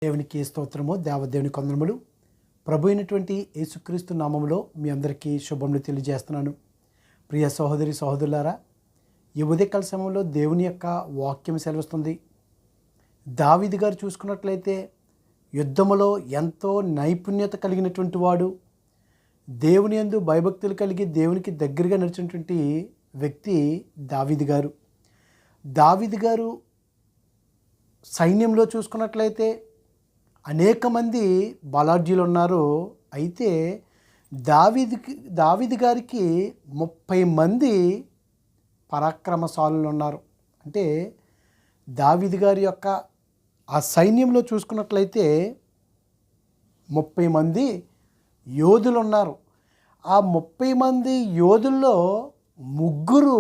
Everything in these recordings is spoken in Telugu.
దేవునికి స్తోత్రము, దేవదేవుని కొందరములు. ప్రభు అయినటువంటి యేసుక్రీస్తు నామములో మీ అందరికీ శుభములు తెలియజేస్తున్నాను. ప్రియ సహోదరి సహోదరులారా, ఈ ఉదయకాల సమయంలో దేవుని యొక్క వాక్యం సెలవిస్తుంది. దావీదు గారు చూసుకున్నట్లయితే యుద్ధములో ఎంతో నైపుణ్యత కలిగినటువంటి వాడు, దేవుని యందు భయభక్తులు కలిగి దేవునికి దగ్గరగా నడిచినటువంటి వ్యక్తి దావీదు గారు. దావీదు గారు సైన్యంలో చూసుకున్నట్లయితే అనేక మంది బలాఢ్యులు ఉన్నారు. అయితే దావీదు గారికి 30 మంది పరాక్రమశాలులు ఉన్నారు. అంటే దావీదు గారి యొక్క ఆ సైన్యంలో చూసుకున్నట్లయితే 30 మంది యోధులు ఉన్నారు. ఆ 30 మంది యోధుల్లో 3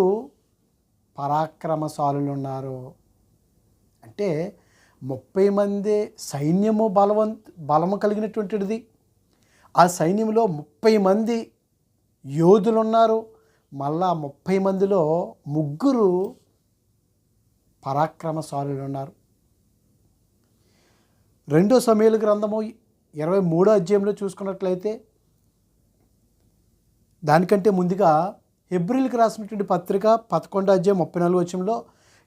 పరాక్రమశాలులు ఉన్నారు. అంటే 30 మంది సైన్యము బలము కలిగినటువంటిది. ఆ సైన్యంలో 30 మంది యోధులు ఉన్నారు. మళ్ళా 30 మందిలో 3 పరాక్రమశాలులు ఉన్నారు. 2 సమూయేలు గ్రంథము 23వ అధ్యాయంలో చూసుకున్నట్లయితే, దానికంటే ముందుగా హెబ్రీయులకు రాసినటువంటి పత్రిక 11వ అధ్యాయం 34వ వచనంలో,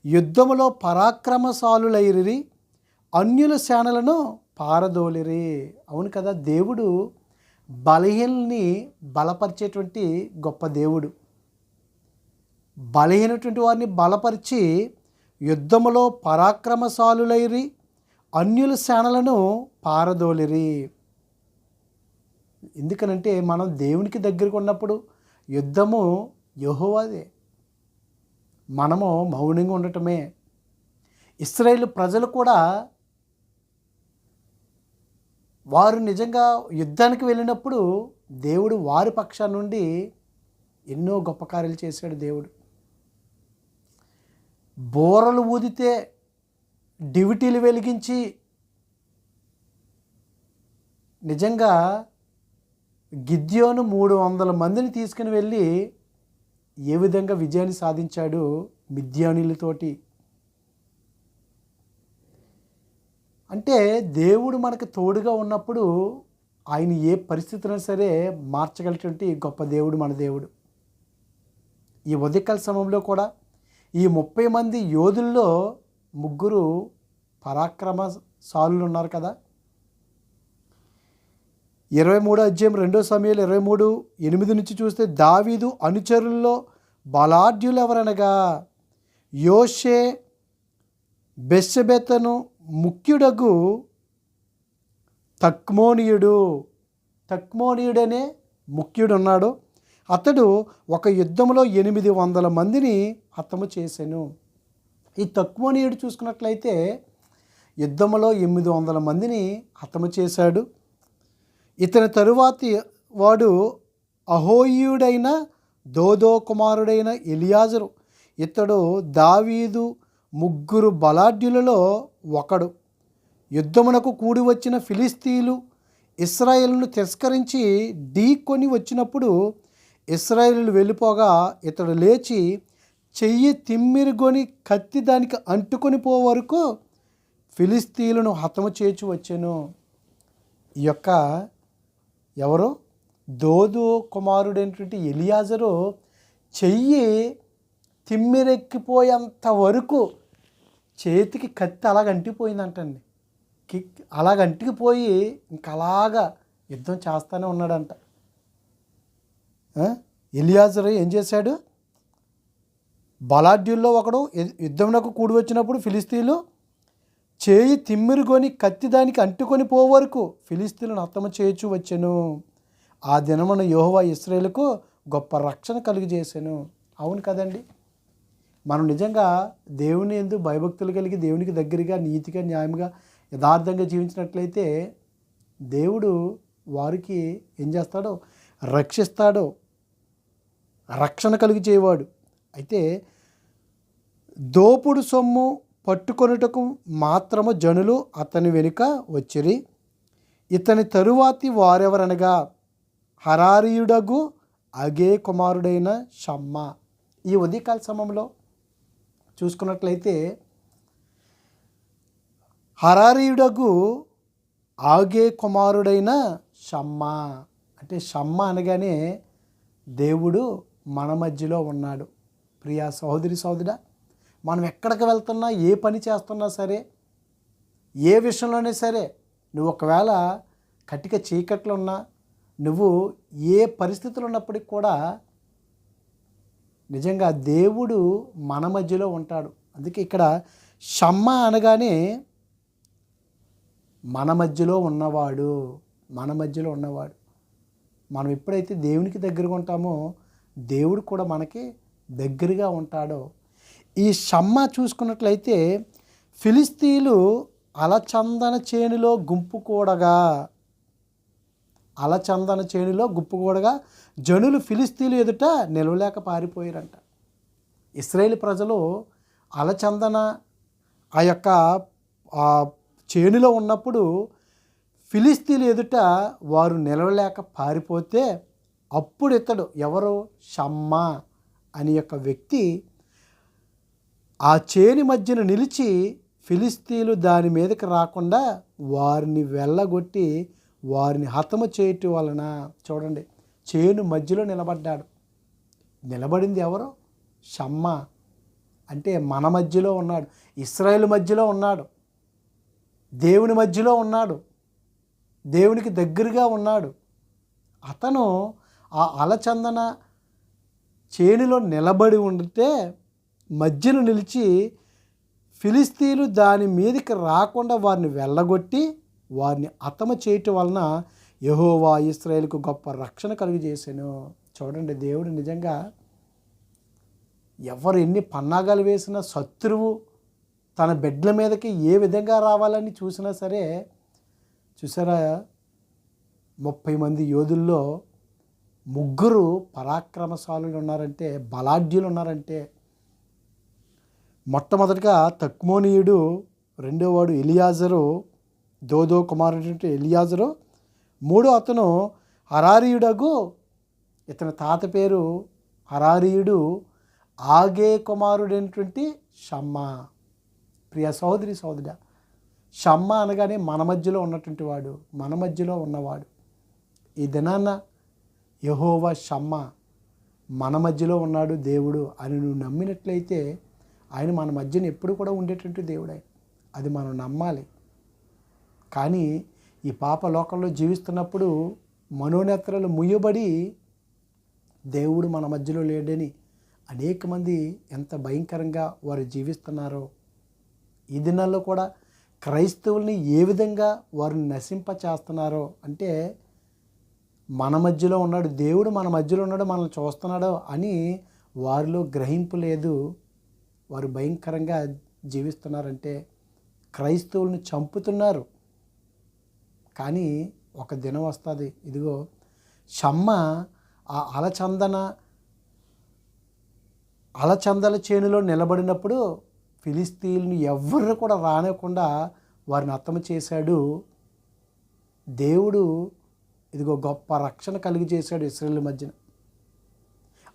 యుద్ధములో పరాక్రమశాలులైరి, అన్యుల సేనలను పారదోలిరి. అవును కదా, దేవుడు బలహీనల్ని బలపరిచేటువంటి గొప్ప దేవుడు. బలహీనటువంటి వారిని బలపరిచి యుద్ధములో పరాక్రమశాలులైరి, అన్యుల సేనలను పారదోలిరి. ఎందుకనంటే మనం దేవునికి దగ్గరకు ఉన్నప్పుడు యుద్ధము యెహోవాదే, మనము మౌనంగా ఉండటమే. ఇశ్రాయేలు ప్రజలు కూడా వారు నిజంగా యుద్ధానికి వెళ్ళినప్పుడు దేవుడు వారి పక్షాన నుండి ఎన్నో గొప్ప కార్యాలు చేశాడు. దేవుడు బోరలు ఊదితే డివిటీలు వెలిగించి నిజంగా గిద్యోను 300 మందిని తీసుకుని వెళ్ళి ఏ విధంగా విజయాన్ని సాధించాడు మిద్యానీలతోటి. అంటే దేవుడు మనకు తోడుగా ఉన్నప్పుడు ఆయన ఏ పరిస్థితులను సరే మార్చగలిగినటువంటి గొప్ప దేవుడు మన దేవుడు. ఈ ఉదయకాల సమయంలో కూడా ఈ 30 మంది యోధుల్లో 3 పరాక్రమశాలులు ఉన్నారు కదా. 23వ అధ్యాయం 2 సమూయేలు 23:8 నుంచి చూస్తే, దావీదు అనుచరుల్లో బలాఢ్యులు ఎవరనగా యోషే, బెత్షెబెతను ముఖ్యుడగు తక్మోనీయుడనే ముఖ్యుడు ఉన్నాడు. అతడు ఒక యుద్ధంలో 800 మందిని హతము చేశాను. ఈ తక్మోనీయుడు చూసుకున్నట్లయితే యుద్ధంలో 800 మందిని హతము చేశాడు. ఇతని తరువాతి వాడు అహోయుడైన దోదో కుమారుడైన ఎలియాజరు. ఇతడు దావీదు 3 బలాఢ్యులలో ఒకడు. యుద్ధమునకు కూడి వచ్చిన ఫిలిస్తీయులు ఇశ్రాయేలును తిరస్కరించి ఢీకొని వచ్చినప్పుడు ఇశ్రాయేలు వెళ్ళిపోగా ఇతడు లేచి చెయ్యి తిమ్మిరిగొని కత్తి దానికి అంటుకొని పో వరకు ఫిలిస్తీయులను హతము చేసి వచ్చాను. ఈ యొక్క ఎవరు దోదో కుమారుడైనటువంటి ఎలియాజరు చెయ్యి తిమ్మిరెక్కిపోయేంత వరకు చేతికి కత్తి అలాగ అంటిపోయిందంటండి. అలాగ అంటికిపోయి అలాగా యుద్ధం చేస్తూనే ఉన్నాడంట. ఎలియాజరు ఏం చేశాడు? బలాఢ్యుల్లో ఒకడు యుద్ధంలోకి కూడి వచ్చినప్పుడు ఫిలిస్తీన్లు చేయి తిమ్మిరుకొని కత్తి దానికి అంటుకొని పో వరకు ఫిలిస్తీన్లను హతము చేయుచు వచ్చాను. ఆ దినమున యెహోవా ఇశ్రాయేలుకు గొప్ప రక్షణ కలుగజేశాను. అవును కదండి, మనం నిజంగా దేవుని యందు భయభక్తులు కలిగి దేవునికి దగ్గరగా నీతిగా న్యాయంగా యథార్థంగా జీవించినట్లయితే దేవుడు వారికి ఏం చేస్తాడో రక్షిస్తాడో, రక్షణ కలిగి చేయవాడు. అయితే దోపుడు సొమ్ము పట్టుకొనుటకు మాత్రము జనులు అతని వెనుక వచ్చిరి. ఇతని తరువాతి వారెవరనగా హరారీయుడగు అగే కుమారుడైన షమ్మా. ఈ ఉదయకాల సమయంలో చూసుకున్నట్లయితే హరారీయుడగు ఆగే కుమారుడైన షమ్మా. అంటే షమ్మా అనగానే దేవుడు మన మధ్యలో ఉన్నాడు. ప్రియా సహోదరి సహోదరా, మనం ఎక్కడికి వెళ్తున్నా, ఏ పని చేస్తున్నా సరే, ఏ విషయంలోనే సరే, నువ్వు ఒకవేళ కటిక చీకట్లో ఉన్నా, నువ్వు ఏ పరిస్థితులు ఉన్నప్పటికీ కూడా నిజంగా దేవుడు మన మధ్యలో ఉంటాడు. అందుకే ఇక్కడ షమ్మా అనగానే మన మధ్యలో ఉన్నవాడు, మన మధ్యలో ఉన్నవాడు. మనం ఎప్పుడైతే దేవునికి దగ్గరగా ఉంటామో దేవుడు కూడా మనకి దగ్గరగా ఉంటాడో. ఈ షమ్మా చూసుకున్నట్లయితే ఫిలిస్తీయులు అలచందన చేనులో గుంపు కూడగా, అలచందన చేనులో గుంపు కూడగా జనులు ఫిలిస్తీయులు ఎదుట నిలవలేక పారిపోయారంట. ఇశ్రాయేలు ప్రజలు అలచందన ఆ యొక్క చేనులో ఉన్నప్పుడు ఫిలిస్తీయులు ఎదుట వారు నిలవలేక పారిపోతే అప్పుడు ఇతడు ఎవరు, షమ్మా అని యొక్క వ్యక్తి ఆ చేని మధ్యన నిలిచి ఫిలిస్తీయులు దాని మీదకి రాకుండా వారిని వెళ్ళగొట్టి వారిని హతము చేయటం వలన, చూడండి, చేను మధ్యలో నిలబడ్డాడు. నిలబడింది ఎవరు, షమ్మా. అంటే మన మధ్యలో ఉన్నాడు, ఇశ్రాయేలు మధ్యలో ఉన్నాడు, దేవుని మధ్యలో ఉన్నాడు, దేవునికి దగ్గరగా ఉన్నాడు. అతను ఆ అలచందన చేనులో నిలబడి ఉంటే మధ్యన నిలిచి ఫిలిస్తీయులు దాని మీదకి రాకుండా వారిని వెళ్ళగొట్టి వారిని హతము చేయటం వలన యెహోవా ఇశ్రాయేలుకు గొప్ప రక్షణ కలుగజేశాను. చూడండి, దేవుడు నిజంగా ఎవరు ఎన్ని పన్నాగాలు వేసినా శత్రువు తన బిడ్డల మీదకి ఏ విధంగా రావాలని చూసినా సరే, చూసారా, 30 మంది యోధుల్లో 3 పరాక్రమశాలులు ఉన్నారంటే, బలాఢ్యులు ఉన్నారంటే, మొట్టమొదటిగా తక్మోనీయుడు, రెండోవాడు ఎలియాజరు, దోదో కుమారుడు ఎలియాజరు, మూడో అతను హరారీయుడగు, ఇతని తాత పేరు హరారీయుడు, ఆగే కుమారుడైనటువంటి షమ్మా. ప్రియ సహోదరి సహోదరుడా, షమ్మా అనగానే మన మధ్యలో ఉన్నటువంటి వాడు, మన మధ్యలో ఉన్నవాడు. ఈ దినాన్న యెహోవా షమ్మా, మన మధ్యలో ఉన్నాడు దేవుడు అని నువ్వు నమ్మినట్లయితే ఆయన మన మధ్యన ఎప్పుడు కూడా ఉండేటువంటి దేవుడు. అది మనం నమ్మాలి. కానీ ఈ పాప లోకంలో జీవిస్తున్నప్పుడు మనోనేత్రాలు ముయ్యబడి దేవుడు మన మధ్యలో లేడని అనేక మంది ఎంత భయంకరంగా వారు జీవిస్తున్నారో. ఈ దినాల్లో కూడా క్రైస్తవుల్ని ఏ విధంగా వారిని నశింపచేస్తున్నారో, అంటే మన మధ్యలో ఉన్నాడు దేవుడు, మన మధ్యలో ఉన్నాడు, మనల్ని చూస్తున్నాడు అని వారిలో గ్రహింపు లేదు. వారు భయంకరంగా జీవిస్తున్నారంటే క్రైస్తవుల్ని చంపుతున్నారు. కానీ ఒక దినం వస్తుంది, ఇదిగో షమ్మా ఆ అలచందల చేనులో నిలబడినప్పుడు ఫిలిస్తీయుల్ని ఎవ్వరు కూడా రానివ్వకుండా వారిని హతము చేశాడు. దేవుడు ఇదిగో గొప్ప రక్షణ కలిగజేశాడు ఇశ్రాయేలు మధ్యన.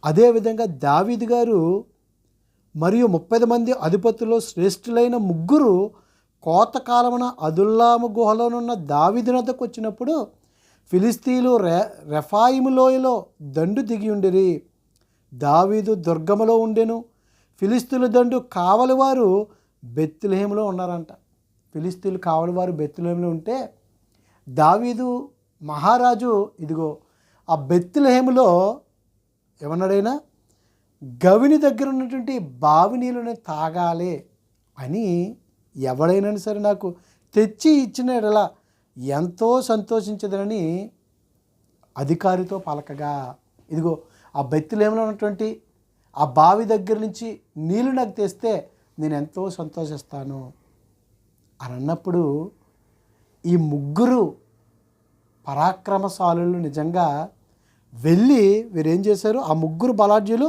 అదేవిధంగా దావీదు గారు మరియు 30 మంది అధిపతులు శ్రేష్ఠులైన 3 కోతకాలమున అదుల్లాము గుహలోనున్న దావీదు వద్దకు వచ్చినప్పుడు ఫిలిస్తీయులు రెఫాయిము లోయలో దండు దిగి ఉండిరి. దావీదు దుర్గములో ఉండెను. ఫిలిస్తీయుల దండు కావలివారు బెత్లెహేములో ఉన్నారంట. ఫిలిస్తీయులు కావలివారు బెత్లెహేములో ఉంటే దావీదు మహారాజు ఇదిగో ఆ బెత్లెహేములో ఏమన్నాడైనా, గవిని దగ్గర ఉన్నటువంటి బావి నీళ్ళని తాగాలి అని ఎవడైనా సరే నాకు తెచ్చి ఇచ్చిన ఎడల ఎంతో సంతోషించదనని అధికారితో పలకగా, ఇదిగో ఆ బెత్లెహేములో ఉన్నటువంటి ఆ బావి దగ్గర నుంచి నీళ్ళు నాకు తెస్తే నేను ఎంతో సంతోషిస్తాను అని అన్నప్పుడు ఈ 3 పరాక్రమశాలులు నిజంగా వెళ్ళి వీరేం చేశారు, ఆ 3 బలాఢ్యులు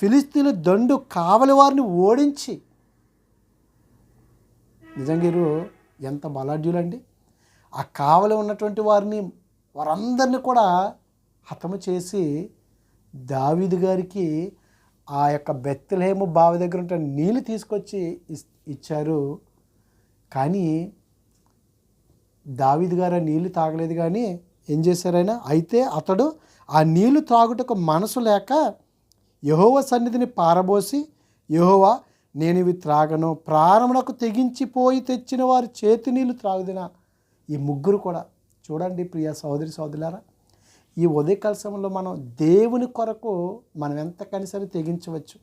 ఫిలిస్తీయుల దండు కావలి వారిని ఓడించి, నిజంగా వీరు ఎంత బలాఢ్యులండి, ఆ కావలి ఉన్నటువంటి వారందరినీ కూడా హతము చేసి దావీదు గారికి ఆ యొక్క బెత్లెహేము బావి దగ్గర ఉంటే నీళ్ళు తీసుకొచ్చి ఇచ్చారు. కానీ దావీదు గారు ఆ నీళ్లు తాగలేదు, కానీ ఏం చేశారైనా, అయితే అతడు ఆ నీళ్లు త్రాగుటకు మనసు లేక యెహోవా సన్నిధిని పారబోసి, యెహోవా, నేను ఇవి త్రాగను, ప్రాణమునకు తెగించిపోయి తెచ్చిన వారి చేతి నీళ్లు త్రాగుదినా. ఈ ముగ్గురు కూడా చూడండి ప్రియ సహోదరి సహోదరులారా, ఈ ఉదయకాల సమయంలో మనం దేవుని కొరకు మనం ఎంతకని సరే తెగించవచ్చు.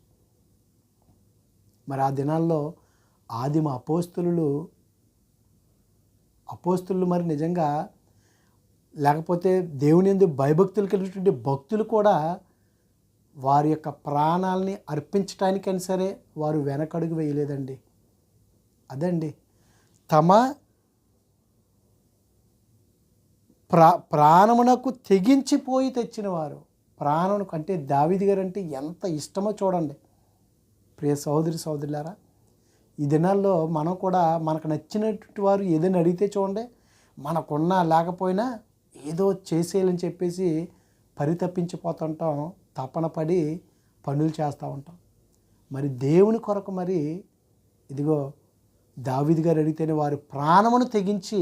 మరి ఆ దినాల్లో ఆదిమ అపోస్తులు మరి నిజంగా, లేకపోతే దేవుని యందు భయభక్తులు కలిగినటువంటి భక్తులు కూడా వారి యొక్క ప్రాణాలని అర్పించడానికని సరే వారు వెనకడుగు వేయలేదండి. అదండి తమ ప్రాణమునకు తెగించిపోయి తెచ్చినవారు. ప్రాణమునకు అంటే దావీదు గారు అంటే ఎంత ఇష్టమో చూడండి ప్రియ సహోదరి సహోదరులారా. ఈ దినాల్లో మనం కూడా మనకు నచ్చినటువంటి వారు ఏదైనా అడిగితే చూడండి, మనకున్నా లేకపోయినా ఏదో చేసేయాలని చెప్పేసి పరితపించిపోతుంటాం, తపన పడి పనులు చేస్తూ ఉంటాం. మరి దేవుని కొరకు మరి ఇదిగో దావీదు గారు అడిగితేనే వారి ప్రాణమును తెగించి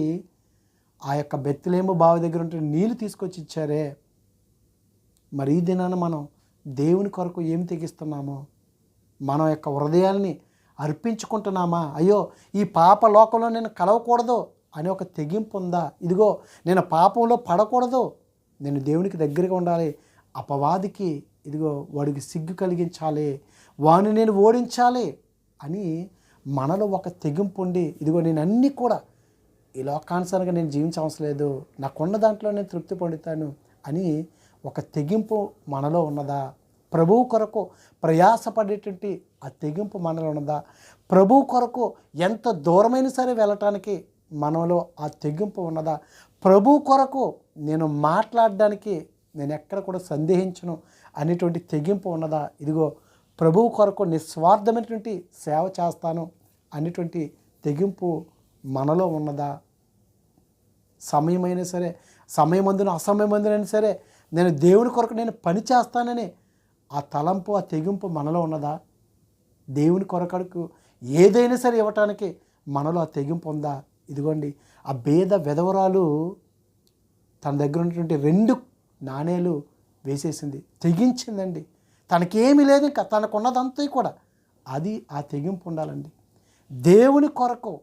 ఆ యొక్క బెత్లెహేము బావి దగ్గర ఉంటే నీళ్ళు తీసుకొచ్చి ఇచ్చారే. మరి ఈ దినాన మనం దేవుని కొరకు ఏమి తెగిస్తున్నామో, మన యొక్క హృదయాల్ని అర్పించుకుంటున్నామా? అయ్యో, ఈ పాప లోకంలో నేను కలవకూడదు అనే ఒక తెగింపు ఉందా? ఇదిగో నేను పాపంలో పడకూడదు, నేను దేవునికి దగ్గరగా ఉండాలి, అపవాదికి ఇదిగో వాడికి సిగ్గు కలిగించాలి, వాడిని నేను ఓడించాలి అని మనలో ఒక తెగింపు ఉండి, ఇదిగో నేను అన్నీ కూడా ఈ లోకానుసారంగా నేను జీవించవసరం లేదు, నాకున్న దాంట్లో నేను తృప్తి పొందుతాను అని ఒక తెగింపు మనలో ఉన్నదా? ప్రభువు కొరకు ప్రయాసపడేటువంటి ఆ తెగింపు మనలో ఉన్నదా? ప్రభువు కొరకు ఎంత దూరమైన సరే వెళ్ళటానికి మనలో ఆ తెగింపు ఉన్నదా? ప్రభువు కొరకు నేను మాట్లాడడానికి నేను ఎక్కడ కూడా సందేహించను అనేటువంటి తెగింపు ఉన్నదా? ఇదిగో ప్రభువు కొరకు నిస్వార్థమైనటువంటి సేవ చేస్తాను అనేటువంటి తెగింపు మనలో ఉన్నదా? సమయమైనా సరే, సమయమందున అసమయమందునైనా సరే నేను దేవుని కొరకు నేను పని చేస్తానని ఆ తలంపు, ఆ తెగింపు మనలో ఉన్నదా? దేవుని కొరకు ఏదైనా సరే ఇవ్వటానికి మనలో ఆ తెగింపు ఉందా? ఇదిగోండి ఆ పేద విధవరాలు తన దగ్గర ఉన్నటువంటి 2 నాణేలు వేసేసింది, తెగించిందండి. తనకేమీ లేదు, ఇంకా తనకున్నదంతా కూడా అది ఆ తెగింపు ఉండాలండి. దేవుని కొరకు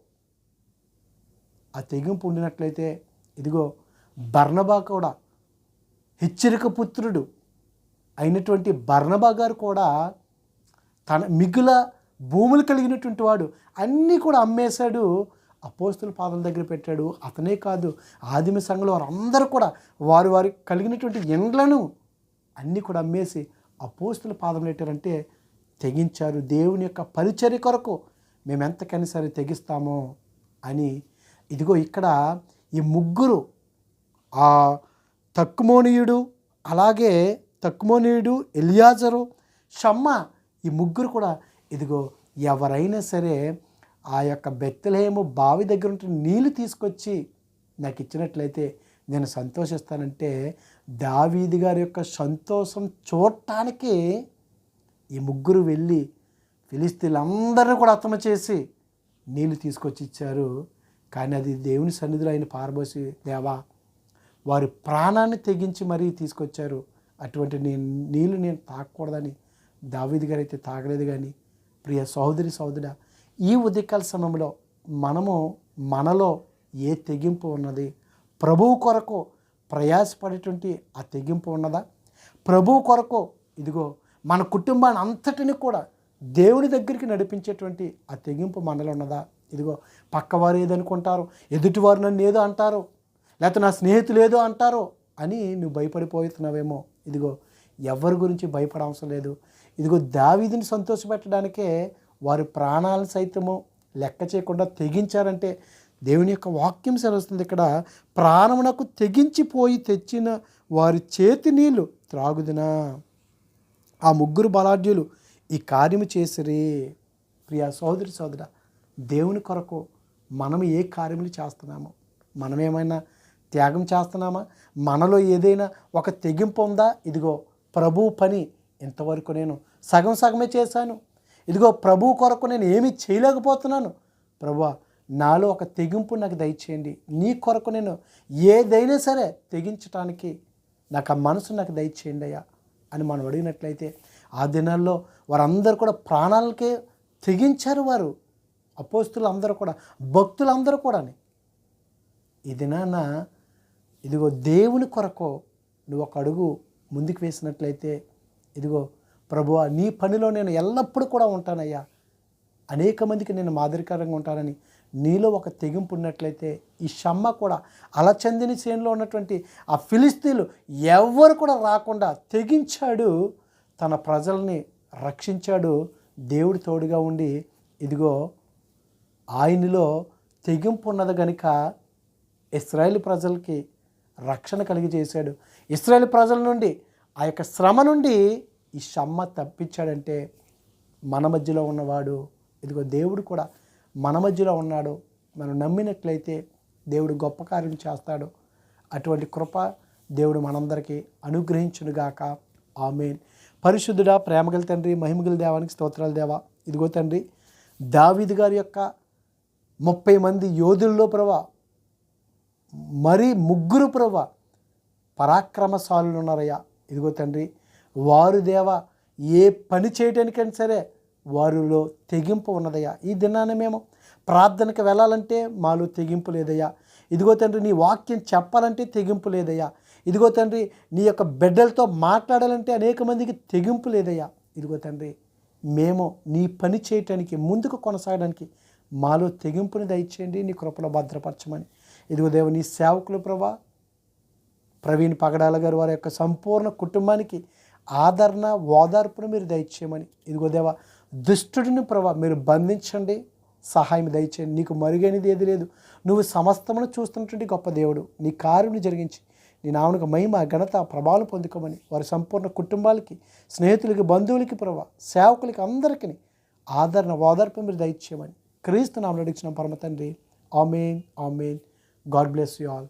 ఆ తెగింపు ఉండినట్లయితే ఇదిగో బర్నబా కూడా, హెచ్చరిక పుత్రుడు అయినటువంటి బర్నబా గారు కూడా తన మిగుల భూములు కలిగినటువంటి వాడు, అన్నీ కూడా అమ్మేశాడు, అపోస్తుల పాదాల దగ్గర పెట్టాడు. అతనే కాదు, ఆదిమ సంఘంలో వారందరూ కూడా వారి కలిగినటువంటి ఇండ్లను అన్నీ కూడా అమ్మేసి అపోస్తుల పాదం పెట్టారంటే తెగించారు. దేవుని యొక్క పరిచర్య కొరకు మేము ఎంతకైనా సరే తెగిస్తామో అని. ఇదిగో ఇక్కడ ఈ ముగ్గురు, ఆ తక్కుమోనీయుడు, అలాగే తక్కుమోనీయుడు, ఎలియాజరు, షమ్మా, ఈ ముగ్గురు కూడా ఇదిగో ఎవరైనా సరే ఆ యొక్క బెత్లెహేము బావి దగ్గర ఉంటే నీళ్ళు తీసుకొచ్చి నాకు ఇచ్చినట్లయితే నేను సంతోషిస్తానంటే, దావీదు గారి యొక్క సంతోషం చూడటానికి ఈ ముగ్గురు వెళ్ళి ఫిలిష్తీయులందరినీ కూడా హతము చేసి నీళ్ళు తీసుకొచ్చి ఇచ్చారు. కానీ అది దేవుని సన్నిధిలో ఆయన పారబోసి, దేవా వారి ప్రాణాన్ని తెగించి మరీ తీసుకొచ్చారు, అటువంటి నీళ్ళు నేను తాగకూడదని దావీదు గారు అయితే తాగలేదు. కానీ ప్రియ సహోదరి సహోదరుడా, ఈ ఉదయకాల సమయంలో మనలో ఏ తెగింపు ఉన్నది? ప్రభువు కొరకు ప్రయాసపడేటువంటి ఆ తెగింపు ఉన్నదా? ప్రభువు కొరకు ఇదిగో మన కుటుంబాన్ని అంతటిని కూడా దేవుని దగ్గరికి నడిపించేటువంటి ఆ తెగింపు మనలో ఉన్నదా? ఇదిగో పక్కవారు ఏదనుకుంటారు, ఎదుటివారు నన్ను ఏదో అంటారు, లేకపోతే నా స్నేహితులు ఏదో అంటారు అని నువ్వు భయపడిపోతున్నావేమో. ఇదిగో ఎవరి గురించి భయపడవసరం లేదు. ఇదిగో దావీదుని సంతోషపెట్టడానికే వారి ప్రాణాలను సైతము లెక్క చేయకుండా తెగించారంటే దేవుని యొక్క వాక్యం సెలవుస్తుంది ఇక్కడ, ప్రాణమునకు తెగించిపోయి తెచ్చిన వారి చేతి నీళ్ళు త్రాగుదునా. ఆ ముగ్గురు బలాఢ్యులు ఈ కార్యము చేసిరి. ప్రియ సహోదరి సహోదరా, దేవుని కొరకు మనం ఏ కార్యములు చేస్తున్నామో, మనమేమైనా త్యాగం చేస్తున్నామా? మనలో ఏదైనా ఒక తెగింపు ఉందా? ఇదిగో ప్రభు పని ఇంతవరకు నేను సగమే చేశాను, ఇదిగో ప్రభు కొరకు నేను ఏమీ చేయలేకపోతున్నాను, ప్రభువా నాలో ఒక తెగింపు నాకు దయచేయండి. నీ కొరకు నేను ఏదైనా సరే తెగించటానికి నాకు ఆ మనసు నాకు దయచేయండి అయ్యా అని మనం అడిగినట్లయితే, ఆ దినాల్లో వారందరూ కూడా ప్రాణాలకే తెగించారు. వారు అపోస్తులు అందరూ కూడా, భక్తులందరూ కూడా. ఈ దినాన ఇదిగో దేవుని కొరకు నువ్వు ఒక అడుగు ముందుకు వేసినట్లయితే, ఇదిగో ప్రభువా నీ పనిలో నేను ఎల్లప్పుడూ కూడా ఉంటానయ్యా, అనేక మందికి నేను మాదిరికరంగా ఉంటానని నీలో ఒక తెగింపు ఉన్నట్లయితే, ఈ షమ్మ కూడా అలచందిని శ్రేణిలో ఉన్నటువంటి ఆ ఫిలిస్తీన్లు ఎవరు కూడా రాకుండా తెగించాడు, తన ప్రజల్ని రక్షించాడు. దేవుడు తోడుగా ఉండి ఇదిగో ఆయనలో తెగింపు ఉన్నది కనుక ఇశ్రాయేలు ప్రజలకి రక్షణ కలిగజేశాడు. ఇశ్రాయేలు ప్రజల నుండి ఆ యొక్క శ్రమ నుండి ఈ షమ్మ తప్పించాడంటే, మన మధ్యలో ఉన్నవాడు ఇదిగో దేవుడు కూడా మన మధ్యలో ఉన్నాడు. మనం నమ్మినట్లయితే దేవుడు గొప్ప కార్యం చేస్తాడు. అటువంటి కృప దేవుడు మనందరికీ అనుగ్రహించునుగాక. ఆమేన్. పరిశుద్ధుడా, ప్రేమగల తండ్రి, మహిమగల దేవానికి స్తోత్రాలు దేవా. ఇదిగో తండ్రి, దావీదు గారి యొక్క 30 మంది యోధుల్లో ప్రభా మరి 3 ప్రభా పరాక్రమశాలులు ఉన్నారయ్యా. ఇదిగో తండ్రి, వారు దేవా ఏ పని చేయడానికైనా సరే వారిలో తెగింపు ఉన్నదయ్యా. ఈ దినాన్ని మేము ప్రార్థనకు వెళ్ళాలంటే మాలో తెగింపు లేదయ్యా. ఇదిగో తండ్రి, నీ వాక్యం చెప్పాలంటే తెగింపు లేదయ్యా. ఇదిగో తండ్రి, నీ యొక్క బిడ్డలతో మాట్లాడాలంటే అనేక మందికి తెగింపు లేదయ్యా. ఇదిగో తండ్రి, మేము నీ పని చేయటానికి ముందుకు కొనసాగడానికి మాలో తెగింపుని దయచేయండి, నీ కృపలో భద్రపరచమని. ఇదిగో దేవ, నీ సేవకులు ప్రభా ప్రవీణ్ పగడాల గారు వారి యొక్క సంపూర్ణ కుటుంబానికి ఆదరణ ఓదార్పును మీరు దయచేయమని. ఇదిగో దేవ, దుష్టుడిని ప్రభా మీరు బంధించండి, సహాయం దయచేయండి. నీకు మరుగైనది ఏది లేదు. నువ్వు సమస్తమును చూస్తున్నటువంటి గొప్ప దేవుడు. నీ కార్యమును జరిగించి నీ నామమునకు మహిమ ఘనత ప్రభావం పొందుకోమని వారి సంపూర్ణ కుటుంబాలకి, స్నేహితులకి, బంధువులకి ప్రభా సేవకులకి అందరికీ ఆదరణ ఓదార్పు మీరు దయచేయమని క్రీస్తు నామములో అడిగిన పరమ తండ్రి. ఆమేన్, ఆమేన్. God bless you all.